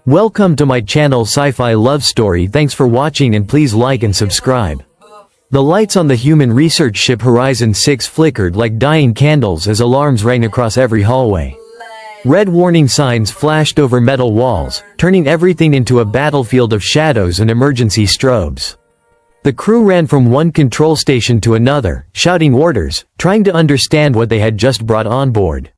Welcome to my channel Sci-Fi Love Story. Thanks for watching and please like and subscribe. The lights on the human research ship Horizon 6 flickered like dying candles as alarms rang across every hallway. Red warning signs flashed over metal walls, turning everything into a battlefield of shadows and emergency strobes. The crew ran from one control station to another, shouting orders, trying to understand what they had just brought on board.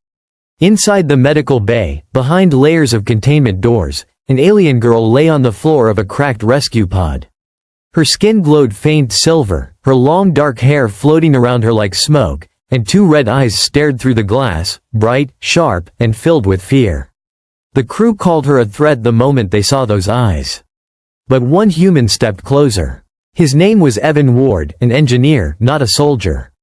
Inside the medical bay, behind layers of containment doors, an alien girl lay on the floor of a cracked rescue pod. Her skin glowed faint silver, her long dark hair floating around her like smoke, and two red eyes stared through the glass, bright, sharp, and filled with fear. The crew called her a threat the moment they saw those eyes. But one human stepped closer. His name was Evan Ward, an engineer, not a soldier.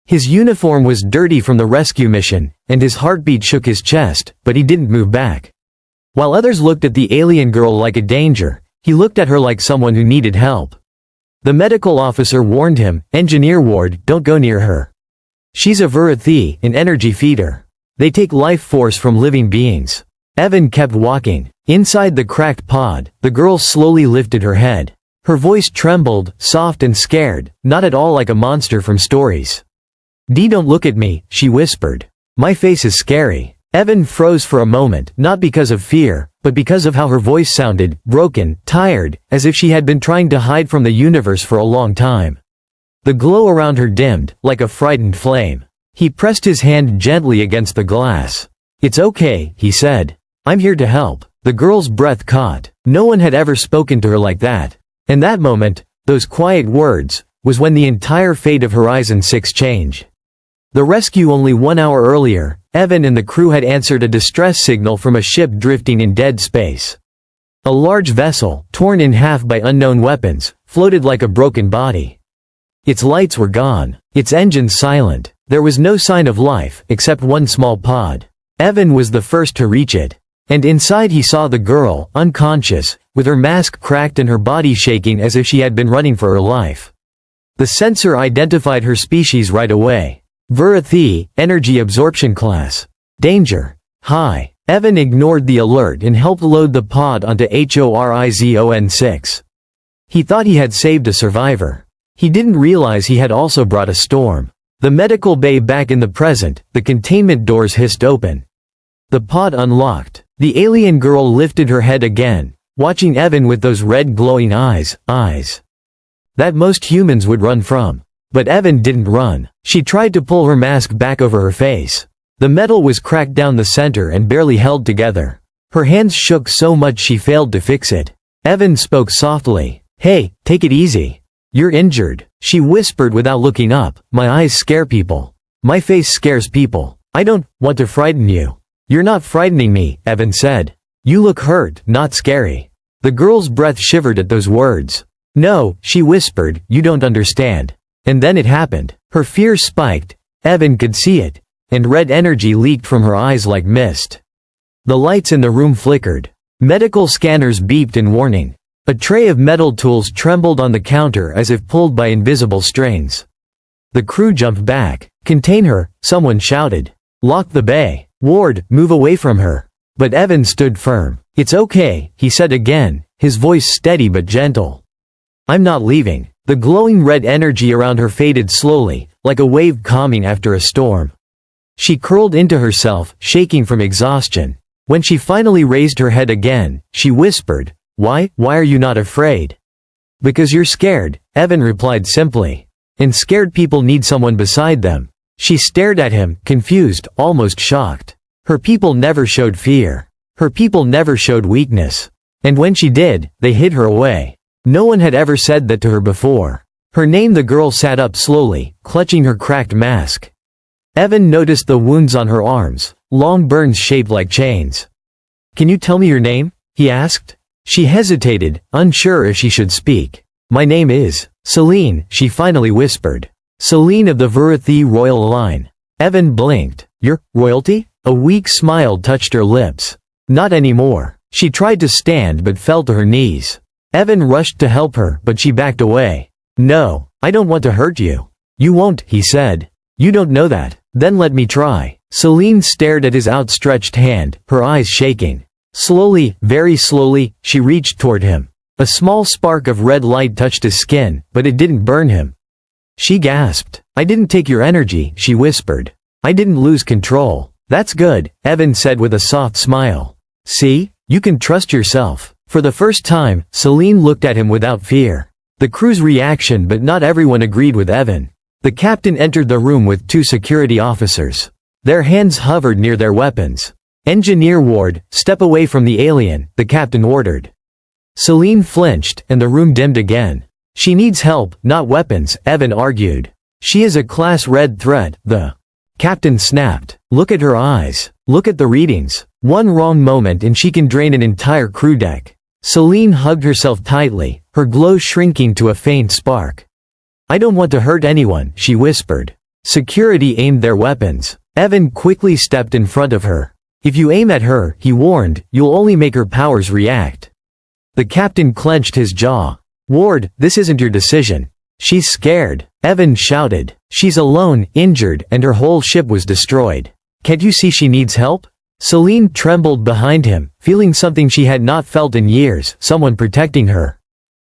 His uniform was dirty from the rescue mission, and his heartbeat shook his chest, but he didn't move back. While others looked at the alien girl like a danger, he looked at her like someone who needed help. The medical officer warned him, "Engineer Ward, don't go near her. She's a Vyrathi, an energy feeder. They take life force from living beings." Evan kept walking. Inside the cracked pod, the girl slowly lifted her head. Her voice trembled, soft and scared, not at all like a monster from stories. "Don't look at me," she whispered. "My face is scary." Evan froze for a moment, not because of fear, but because of how her voice sounded, broken, tired, as if she had been trying to hide from the universe for a long time. The glow around her dimmed, like a frightened flame. He pressed his hand gently against the glass. "It's okay," he said. "I'm here to help." The girl's breath caught. No one had ever spoken to her like that. And that moment, those quiet words, was when the entire fate of Horizon 6 changed. The rescue only 1 hour earlier, Evan and the crew had answered a distress signal from a ship drifting in dead space. A large vessel, torn in half by unknown weapons, floated like a broken body. Its lights were gone, its engines silent. There was no sign of life, except one small pod. Evan was the first to reach it. And inside he saw the girl, unconscious, with her mask cracked and her body shaking as if she had been running for her life. The sensor identified her species right away. Vyrathi, energy absorption class. Danger. High. Evan ignored the alert and helped load the pod onto Horizon 6. He thought he had saved a survivor. He didn't realize he had also brought a storm. The medical bay back in the present, the containment doors hissed open. The pod unlocked. The alien girl lifted her head again, watching Evan with those red glowing eyes that most humans would run from. But Evan didn't run. She tried to pull her mask back over her face. The metal was cracked down the center and barely held together. Her hands shook so much she failed to fix it. Evan spoke softly. "Hey, take it easy. You're injured," she whispered without looking up. "My eyes scare people. My face scares people. I don't want to frighten you." "You're not frightening me," Evan said. "You look hurt, not scary." The girl's breath shivered at those words. "No," she whispered, "you don't understand." And then it happened. Her fear spiked. Evan could see it. And red energy leaked from her eyes like mist. The lights in the room flickered. Medical scanners beeped in warning. A tray of metal tools trembled on the counter as if pulled by invisible strings. The crew jumped back. "Contain her," someone shouted. "Lock the bay. Ward, move away from her." But Evan stood firm. "It's okay," he said again, his voice steady but gentle. "I'm not leaving." The glowing red energy around her faded slowly, like a wave calming after a storm. She curled into herself, shaking from exhaustion. When she finally raised her head again, she whispered, Why are you not afraid?" "Because you're scared," Evan replied simply. "And scared people need someone beside them." She stared at him, confused, almost shocked. Her people never showed fear. Her people never showed weakness. And when she did, they hid her away. No one had ever said that to her before. Her name. The girl sat up slowly, clutching her cracked mask. Evan noticed the wounds on her arms, long burns shaped like chains. "Can you tell me your name?" he asked. She hesitated, unsure if she should speak. "My name is Selene," she finally whispered. "Selene of the Vyrathi royal line." Evan blinked. "Your royalty?" A weak smile touched her lips. "Not anymore." She tried to stand but fell to her knees. Evan rushed to help her, but she backed away. "No, I don't want to hurt you." "You won't," he said. "You don't know that." "Then let me try." Selene stared at his outstretched hand, her eyes shaking. Slowly, very slowly, she reached toward him. A small spark of red light touched his skin, but it didn't burn him. She gasped. "I didn't take your energy," she whispered. "I didn't lose control." "That's good," Evan said with a soft smile. "See? You can trust yourself." For the first time, Selene looked at him without fear. The crew's reaction, but not everyone agreed with Evan. The captain entered the room with 2 security officers. Their hands hovered near their weapons. "Engineer Ward, step away from the alien," the captain ordered. Selene flinched, and the room dimmed again. "She needs help, not weapons," Evan argued. "She is a Class Red threat," the captain snapped. "Look at her eyes. Look at the readings. One wrong moment and she can drain an entire crew deck." Selene hugged herself tightly, her glow shrinking to a faint spark. "I don't want to hurt anyone," she whispered. Security aimed their weapons. Evan quickly stepped in front of her. "If you aim at her," he warned, "you'll only make her powers react." The captain clenched his jaw. "Ward, this isn't your decision." "She's scared," Evan shouted. "She's alone, injured, and her whole ship was destroyed. Can't you see she needs help?" Selene trembled behind him, feeling something she had not felt in years, someone protecting her.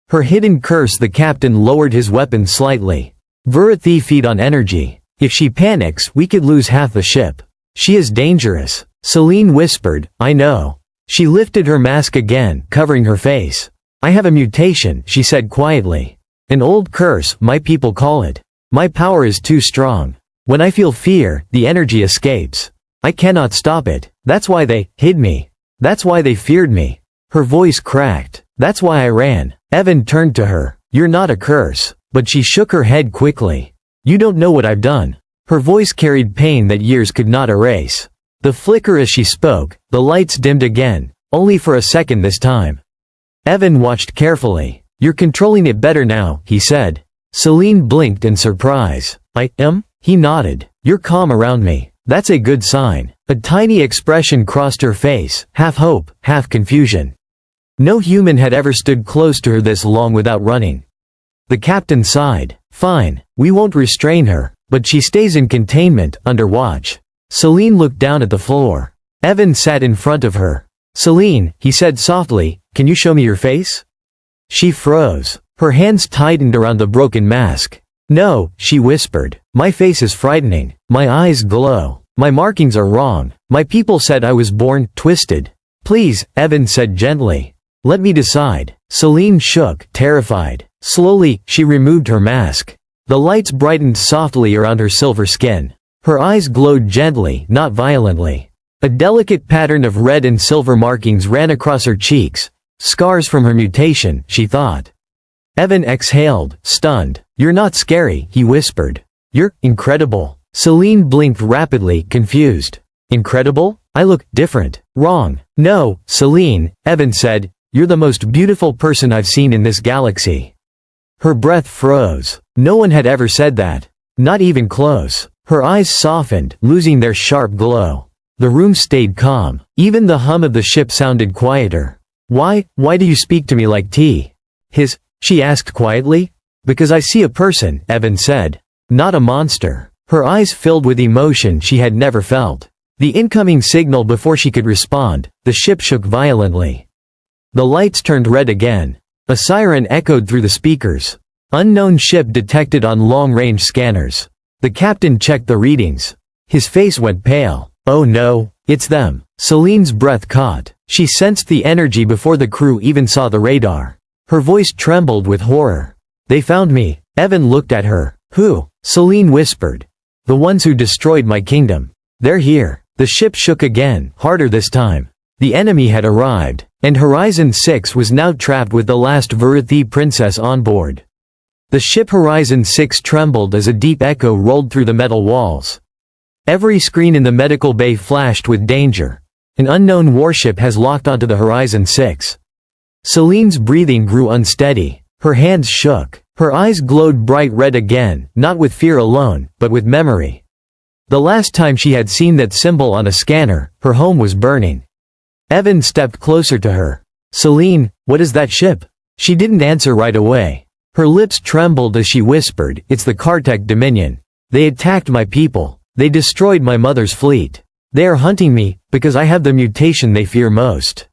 Her hidden curse. The captain lowered his weapon slightly. "Vyrathi feed on energy. If she panics, we could lose half the ship. She is dangerous." Selene whispered, "I know." She lifted her mask again, covering her face. "I have a mutation," she said quietly. "An old curse, my people call it. My power is too strong. When I feel fear, the energy escapes. I cannot stop it. That's why they hid me. That's why they feared me." Her voice cracked. "That's why I ran." Evan turned to her. "You're not a curse." But she shook her head quickly. "You don't know what I've done." Her voice carried pain that years could not erase. The flicker as she spoke, the lights dimmed again, only for a second this time. Evan watched carefully. "You're controlling it better now," he said. Selene blinked in surprise. "I am?" He nodded. "You're calm around me. That's a good sign." A tiny expression crossed her face, half hope, half confusion. No human had ever stood close to her this long without running. The captain sighed. "Fine, we won't restrain her, but she stays in containment, under watch." Selene looked down at the floor. Evan sat in front of her. "Selene," he said softly, "can you show me your face?" She froze. Her hands tightened around the broken mask. "No," she whispered. "My face is frightening. My eyes glow. My markings are wrong. My people said I was born twisted." "Please," Evan said gently. "Let me decide." Selene shook, terrified. Slowly, she removed her mask. The lights brightened softly around her silver skin. Her eyes glowed gently, not violently. A delicate pattern of red and silver markings ran across her cheeks. Scars from her mutation, she thought. Evan exhaled, stunned. "You're not scary," he whispered. "You're incredible." Selene blinked rapidly, confused. "Incredible? I look different." "Wrong." "No, Selene," Evan said. "You're the most beautiful person I've seen in this galaxy." Her breath froze. No one had ever said that. Not even close. Her eyes softened, losing their sharp glow. The room stayed calm. Even the hum of the ship sounded quieter. Why do you speak to me like tea?" She asked quietly. "Because I see a person," Evan said. "Not a monster." Her eyes filled with emotion she had never felt. The incoming signal. Before she could respond, the ship shook violently. The lights turned red again. A siren echoed through the speakers. "Unknown ship detected on long-range scanners." The captain checked the readings. His face went pale. "Oh no, it's them." Selene's breath caught. She sensed the energy before the crew even saw the radar. Her voice trembled with horror. "They found me." Evan looked at her. "Who?" Selene whispered. "The ones who destroyed my kingdom. They're here." The ship shook again, harder this time. The enemy had arrived, and Horizon 6 was now trapped with the last Vyrathi princess on board. The ship Horizon 6 trembled as a deep echo rolled through the metal walls. Every screen in the medical bay flashed with danger. An unknown warship has locked onto the Horizon 6. Selene's breathing grew unsteady. Her hands shook. Her eyes glowed bright red again, not with fear alone, but with memory. The last time she had seen that symbol on a scanner, her home was burning. Evan stepped closer to her. "Selene, what is that ship?" She didn't answer right away. Her lips trembled as she whispered, "It's the Kartek Dominion. They attacked my people. They destroyed my mother's fleet." They are hunting me, because I have the mutation they fear most.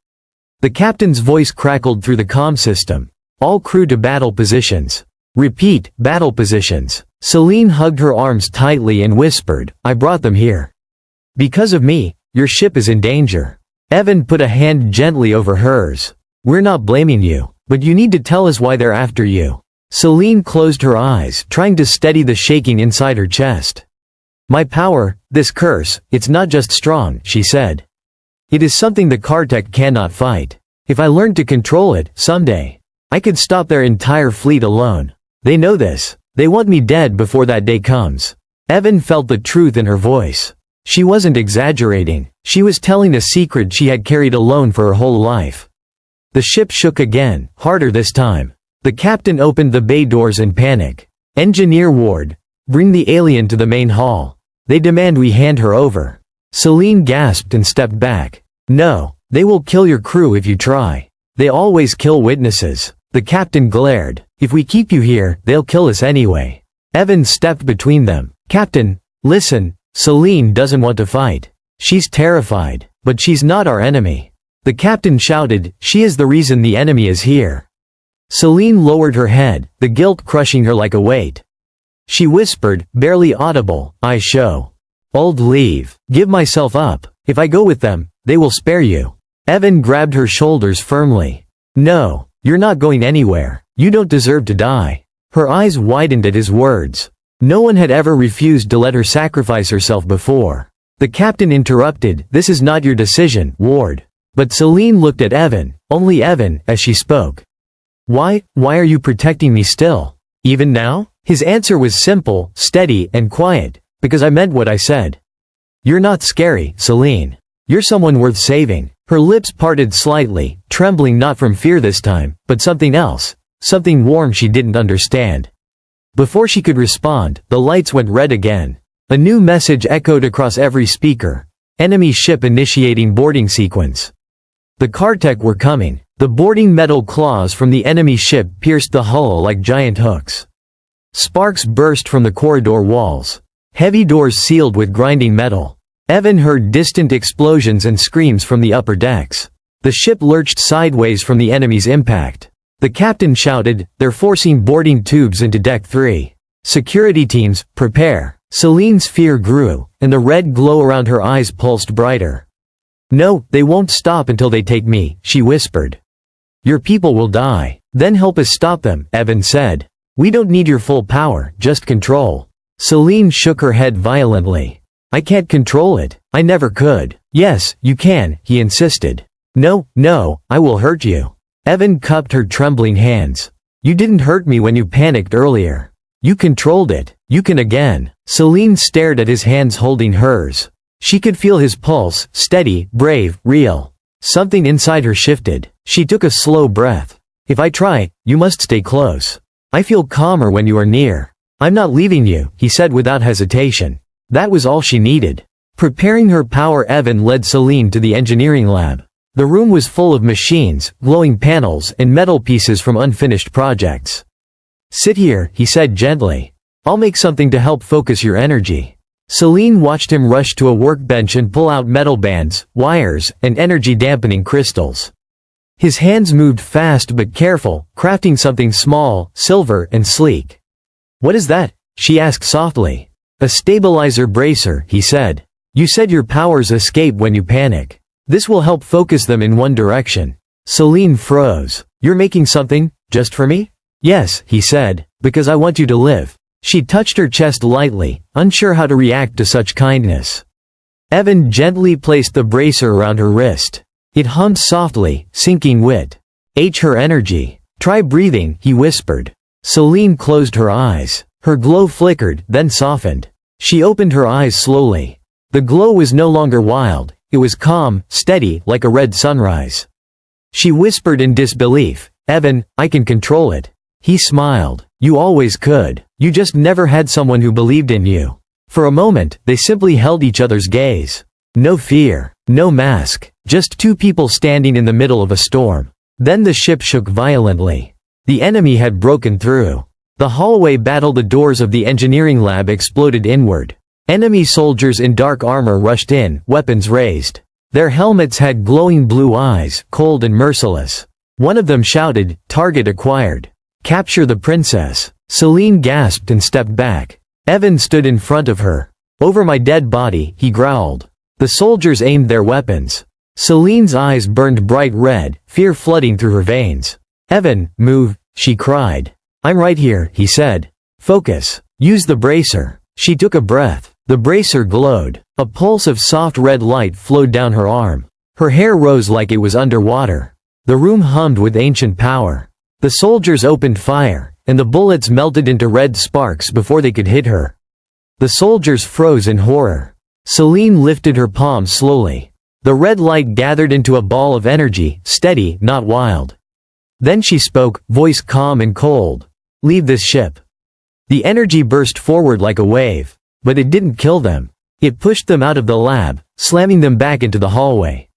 The captain's voice crackled through the comm system. All crew to battle positions. Repeat, battle positions. Selene hugged her arms tightly and whispered, I brought them here. Because of me, your ship is in danger. Evan put a hand gently over hers. We're not blaming you, but you need to tell us why they're after you. Selene closed her eyes, trying to steady the shaking inside her chest. My power, this curse, it's not just strong, she said. It is something the Kartek cannot fight. If I learned to control it, someday, I could stop their entire fleet alone. They know this. They want me dead before that day comes. Evan felt the truth in her voice. She wasn't exaggerating. She was telling a secret she had carried alone for her whole life. The ship shook again, harder this time. The captain opened the bay doors in panic. Engineer Ward, bring the alien to the main hall. They demand we hand her over. Selene gasped and stepped back. No, they will kill your crew if you try. They always kill witnesses. The captain glared. If we keep you here, they'll kill us anyway. Evan stepped between them. Captain, listen, Selene doesn't want to fight. She's terrified, but she's not our enemy. The captain shouted, she is the reason the enemy is here. Selene lowered her head, the guilt crushing her like a weight. She whispered, barely audible, I show. Old leave. Give myself up. If I go with them, they will spare you. Evan grabbed her shoulders firmly. No, you're not going anywhere. You don't deserve to die. Her eyes widened at his words. No one had ever refused to let her sacrifice herself before. The captain interrupted, this is not your decision, Ward. But Selene looked at Evan, only Evan, as she spoke. Why are you protecting me still? Even now? His answer was simple, steady, and quiet, because I meant what I said. You're not scary, Selene. You're someone worth saving. Her lips parted slightly, trembling not from fear this time, but something else, something warm she didn't understand. Before she could respond, the lights went red again. A new message echoed across every speaker. Enemy ship initiating boarding sequence. The Kartek were coming. The boarding metal claws from the enemy ship pierced the hull like giant hooks. Sparks burst from the corridor walls. Heavy doors sealed with grinding metal. Evan heard distant explosions and screams from the upper decks. The ship lurched sideways from the enemy's impact. The captain shouted, they're forcing boarding tubes into Deck 3. Security teams, prepare. Selene's fear grew, and the red glow around her eyes pulsed brighter. No, they won't stop until they take me, she whispered. Your people will die. Then help us stop them, Evan said. We don't need your full power, just control. Selene shook her head violently. I can't control it. I never could. Yes, you can, he insisted. No, I will hurt you. Evan cupped her trembling hands. You didn't hurt me when you panicked earlier. You controlled it. You can again. Selene stared at his hands holding hers. She could feel his pulse, steady, brave, real. Something inside her shifted. She took a slow breath. If I try, you must stay close. I feel calmer when you are near. I'm not leaving you, he said without hesitation. That was all she needed. Preparing her power, Evan led Selene to the engineering lab. The room was full of machines, glowing panels, and metal pieces from unfinished projects. Sit here, he said gently. I'll make something to help focus your energy. Selene watched him rush to a workbench and pull out metal bands, wires, and energy-dampening crystals. His hands moved fast but careful, crafting something small, silver, and sleek. What is that? She asked softly. A stabilizer bracer, he said. You said your powers escape when you panic. This will help focus them in one direction. Selene froze. You're making something, just for me? Yes, he said, because I want you to live. She touched her chest lightly, unsure how to react to such kindness. Evan gently placed the bracer around her wrist. It hummed softly, sinking wit. Her energy. Try breathing, he whispered. Selene closed her eyes. Her glow flickered, then softened. She opened her eyes slowly. The glow was no longer wild, it was calm, steady, like a red sunrise. She whispered in disbelief, Evan, I can control it. He smiled. You always could. You just never had someone who believed in you. For a moment, they simply held each other's gaze. No fear, no mask, just two people standing in the middle of a storm. Then the ship shook violently. The enemy had broken through. The hallway battle, the doors of the engineering lab exploded inward. Enemy soldiers in dark armor rushed in, weapons raised. Their helmets had glowing blue eyes, cold and merciless. One of them shouted, "Target acquired. Capture the princess." Selene gasped and stepped back. Evan stood in front of her. "Over my dead body," he growled. The soldiers aimed their weapons. Selene's eyes burned bright red, fear flooding through her veins. "Evan, move," she cried. "I'm right here," he said. "Focus. Use the bracer." She took a breath. The bracer glowed. A pulse of soft red light flowed down her arm. Her hair rose like it was underwater. The room hummed with ancient power. The soldiers opened fire, and the bullets melted into red sparks before they could hit her. The soldiers froze in horror. Selene lifted her palm slowly. The red light gathered into a ball of energy, steady, not wild. Then she spoke, voice calm and cold. "Leave this ship." The energy burst forward like a wave. But it didn't kill them. It pushed them out of the lab, slamming them back into the hallway.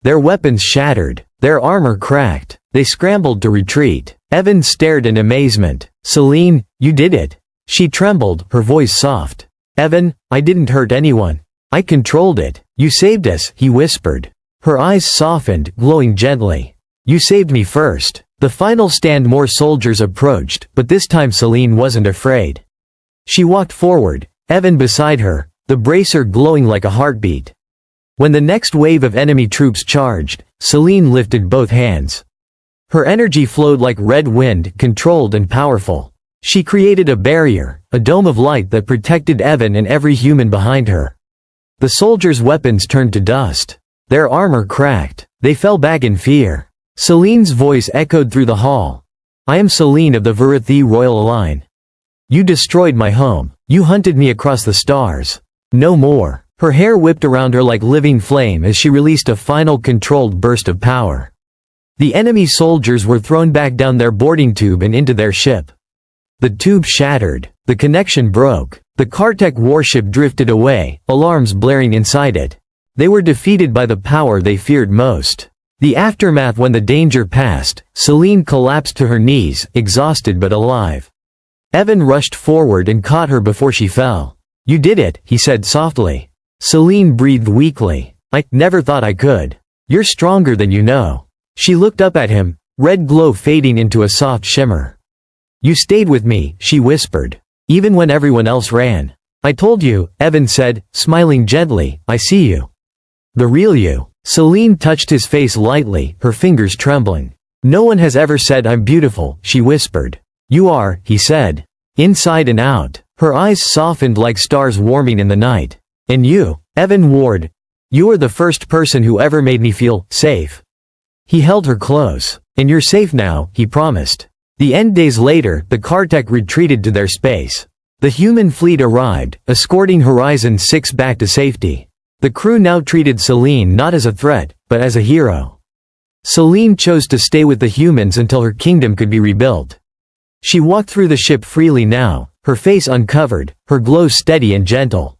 Their weapons shattered. Their armor cracked. They scrambled to retreat. Evan stared in amazement. "Selene, you did it." She trembled, her voice soft. "Evan, I didn't hurt anyone. I controlled it. You saved us," he whispered. Her eyes softened, glowing gently. "You saved me first." The final stand, more soldiers approached, but this time Selene wasn't afraid. She walked forward, Evan beside her, the bracer glowing like a heartbeat. When the next wave of enemy troops charged, Selene lifted both hands. Her energy flowed like red wind, controlled and powerful. She created a barrier, a dome of light that protected Evan and every human behind her. The soldiers' weapons turned to dust. Their armor cracked. They fell back in fear. Selene's voice echoed through the hall. "I am Selene of the Vyrathi Royal Line. You destroyed my home. You hunted me across the stars. No more." Her hair whipped around her like living flame as she released a final controlled burst of power. The enemy soldiers were thrown back down their boarding tube and into their ship. The tube shattered. The connection broke. The Kartek warship drifted away, alarms blaring inside it. They were defeated by the power they feared most. The aftermath: when the danger passed, Selene collapsed to her knees, exhausted but alive. Evan rushed forward and caught her before she fell. "You did it," he said softly. Selene breathed weakly. "I never thought I could. You're stronger than you know." She looked up at him, red glow fading into a soft shimmer. "You stayed with me," she whispered. "Even when everyone else ran." "I told you," Evan said, smiling gently, "I see you. The real you." Selene touched his face lightly, her fingers trembling. "No one has ever said I'm beautiful," she whispered. "You are," he said. "Inside and out." Her eyes softened like stars warming in the night. "And you, Evan Ward, you are the first person who ever made me feel safe." He held her close. "And you're safe now," he promised. The end. Days later, the Kartek retreated to their space. The human fleet arrived, escorting Horizon 6 back to safety. The crew now treated Selene not as a threat, but as a hero. Selene chose to stay with the humans until her kingdom could be rebuilt. She walked through the ship freely now, her face uncovered, her glow steady and gentle.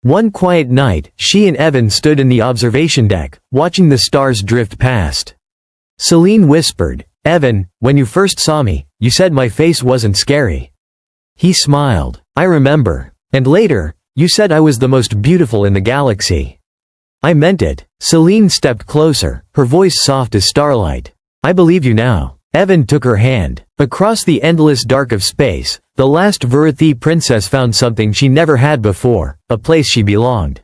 One quiet night, she and Evan stood in the observation deck, watching the stars drift past. Selene whispered, "Evan, when you first saw me, you said my face wasn't scary." He smiled. "I remember. And later, you said I was the most beautiful in the galaxy." "I meant it." Selene stepped closer, her voice soft as starlight. "I believe you now." Evan took her hand. Across the endless dark of space, the last Vyrathi princess found something she never had before, a place she belonged.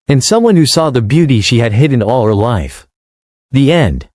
And someone who saw the beauty she had hidden all her life. The end.